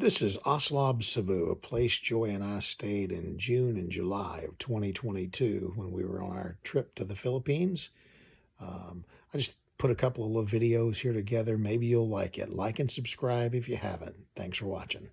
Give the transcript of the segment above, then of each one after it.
This is Oslob, Cebu, a place Joy and I stayed in June and July of 2022 when we were on our trip to the Philippines. I just put a couple of little videos here together. Maybe you'll like it. Like and subscribe if you haven't. Thanks for watching.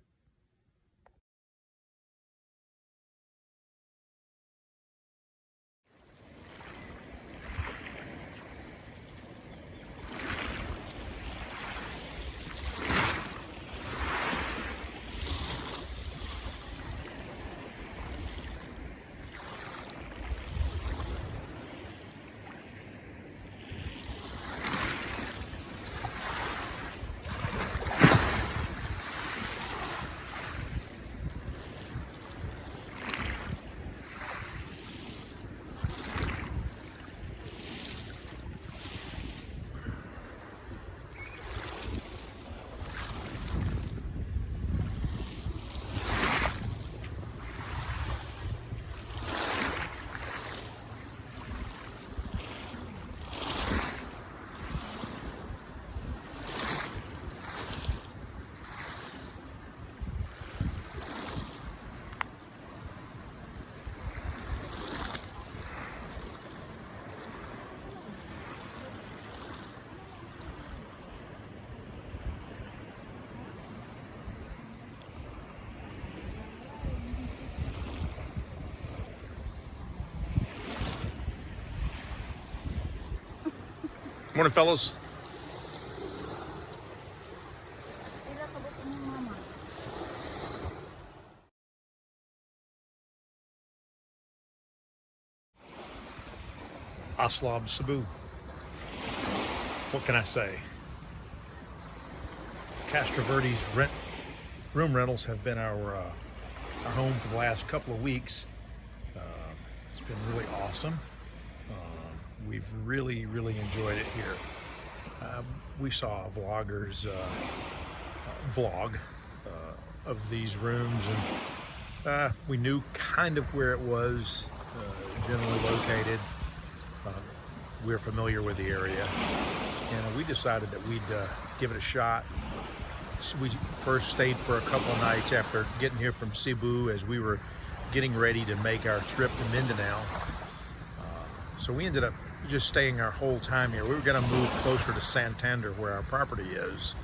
Morning, fellas. Oslob, Cebu. What can I say? Castro Verdes room rentals have been our home for the last couple of weeks. It's been really awesome. We've really enjoyed it here. We saw a vlogger's vlog of these rooms, and we knew kind of where it was generally located. We're familiar with the area, and we decided that we'd give it a shot. So we first stayed for a couple of nights after getting here from Cebu as we were getting ready to make our trip to Mindanao. So we ended up just staying our whole time here. We were going to move closer to Santander, where our property is,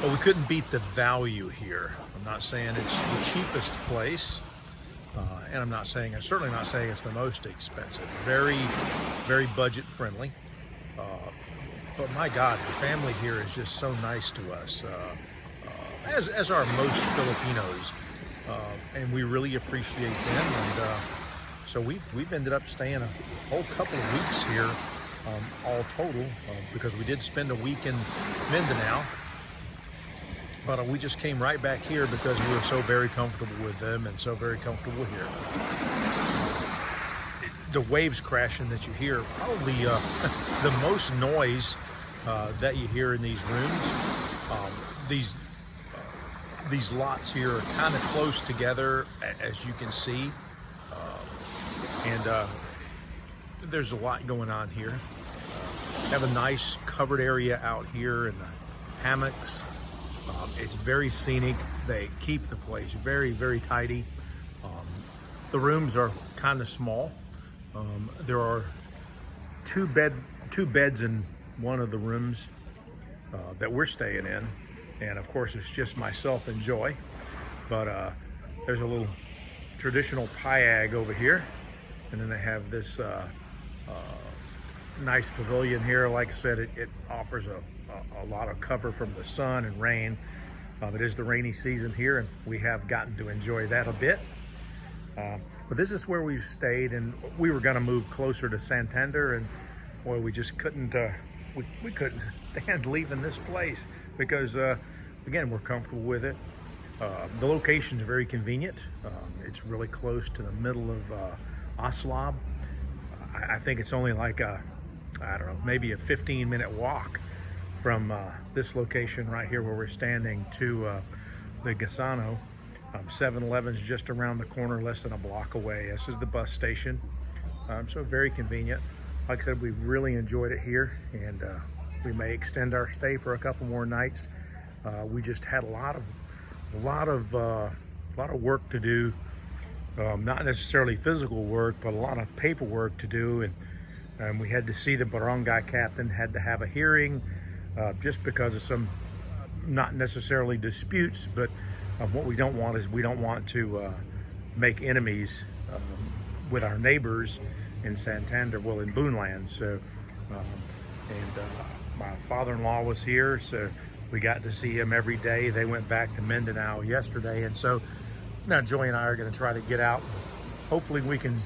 but we couldn't beat the value here. I'm not saying it's the cheapest place, and I'm certainly not saying it's the most expensive. Very budget friendly. But my God, the family here is just so nice to us, as are most Filipinos, and we really appreciate them. And so we've ended up staying a whole couple of weeks here, all total, because we did spend a week in Mindanao. But we just came right back here because we were so very comfortable with them and so very comfortable here. The waves crashing that you hear, probably the most noise that you hear in these rooms. These lots here are kind of close together, as you can see, and there's a lot going on here. Have a nice covered area out here and the hammocks. It's very scenic. They keep the place very tidy. The rooms are kind of small. There are two beds in one of the rooms that we're staying in, and of course it's just myself and Joy. But there's a little traditional payag over here, and then they have this nice pavilion here. Like I said, it offers a lot of cover from the sun and rain. It is the rainy season here, and we have gotten to enjoy that a bit. But this is where we've stayed, and we were going to move closer to Santander, and boy, we just couldn't. We couldn't stand leaving this place because, again, we're comfortable with it. The location is very convenient. It's really close to the middle of Oslob. I think it's only like I don't know, maybe a 15-minute walk from this location right here where we're standing to the Gasano. 7-Eleven's just around the corner, less than a block away. This is the bus station, so very convenient. Like I said, we've really enjoyed it here, and we may extend our stay for a couple more nights. We just had a lot of work to do. Not necessarily physical work, but a lot of paperwork to do, and we had to see the barangay captain, had to have a hearing just because of some not necessarily disputes, but what we don't want is we don't want to make enemies with our neighbors in Santander, well, in Boonland. So, my father-in-law was here, so we got to see him every day. They went back to Mindanao yesterday, and so now Joy and I are going to try to get out. Hopefully we can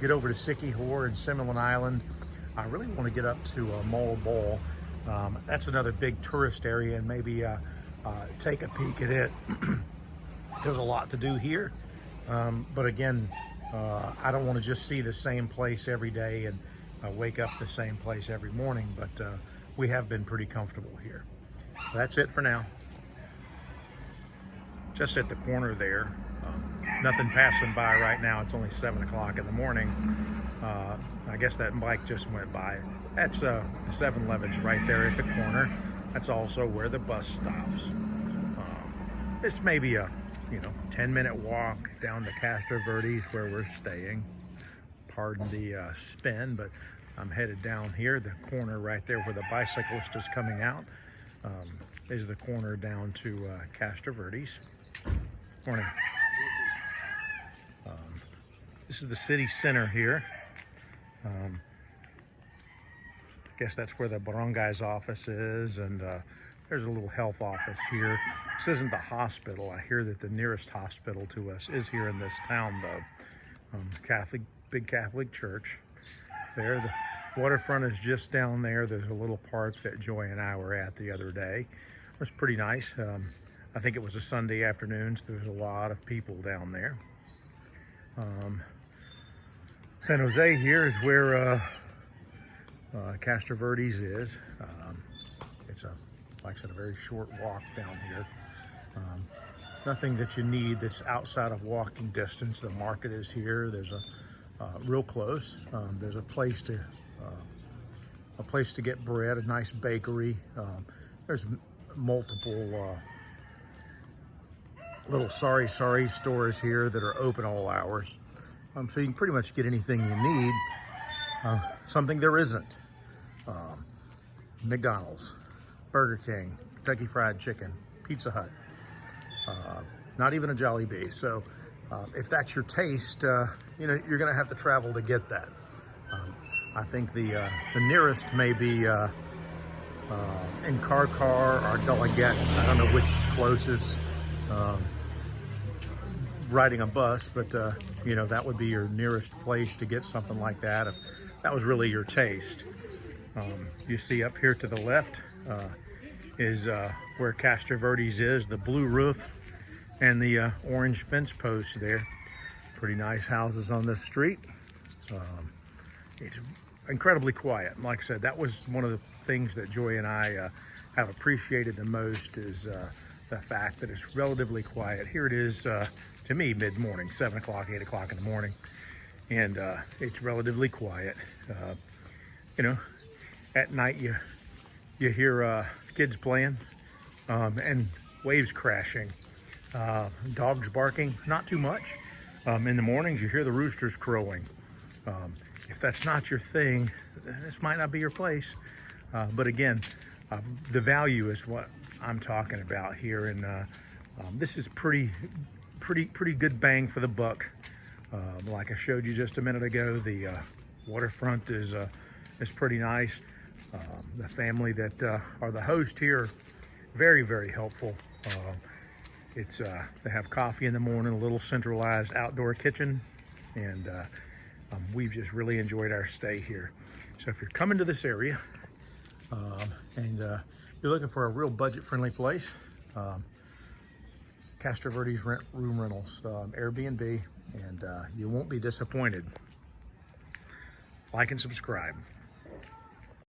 get over to Siquijor and Similan Island. I really want to get up to Molobol. That's another big tourist area, and maybe take a peek at it. There's a lot to do here, but again, I don't want to just see the same place every day and wake up the same place every morning, but we have been pretty comfortable here. That's it for now. Just at the corner there, nothing passing by right now. It's only 7 o'clock in the morning. I guess that bike just went by. That's the 7-Eleven's right there at the corner. That's also where the bus stops. This may be a 10-minute walk down to Castro Verdes where we're staying. Pardon the spin, but I'm headed down here. The corner right there where the bicyclist is coming out is the corner down to Castro Verdes. Morning. This is the city center here. I guess that's where the barangay's office is, and there's a little health office here. This isn't the hospital. I hear that the nearest hospital to us is here in this town, though. Big Catholic church. There, the waterfront is just down there. There's a little park that Joy and I were at the other day. It was pretty nice. I think it was a Sunday afternoon, so there's a lot of people down there. San Jose here is where Castro Verdes is. It's like I said, a very short walk down here. Nothing that you need that's outside of walking distance. The market is here. There's real close. There's a place to get bread, a nice bakery. There's multiple little sorry stores here that are open all hours. So you can pretty much get anything you need. Something there isn't. McDonald's, Burger King, Kentucky Fried Chicken, Pizza Hut, not even a Jollibee. So if that's your taste, you're gonna have to travel to get that. I think the nearest may be in Karkar or Delegat. I don't know which is closest. Riding a bus, but that would be your nearest place to get something like that if that was really your taste. You see up here to the left is where Castro Verdes is, the blue roof and the orange fence posts there. Pretty nice houses on this street. It's incredibly quiet. And like I said, that was one of the things that Joy and I have appreciated the most is the fact that it's relatively quiet. Here it is, to me, mid-morning, 7 o'clock, 8 o'clock in the morning. And it's relatively quiet. At night you hear kids playing and waves crashing, dogs barking, not too much. In the mornings you hear the roosters crowing. If that's not your thing, this might not be your place. But again, the value is what I'm talking about here, and this is pretty good bang for the buck. Like I showed you just a minute ago, the waterfront is pretty nice. The family that are the host here, very, very helpful. They have coffee in the morning, a little centralized outdoor kitchen, and we've just really enjoyed our stay here. So if you're coming to this area and you're looking for a real budget-friendly place, Castro Verdes room rentals, Airbnb, and you won't be disappointed. Like and subscribe.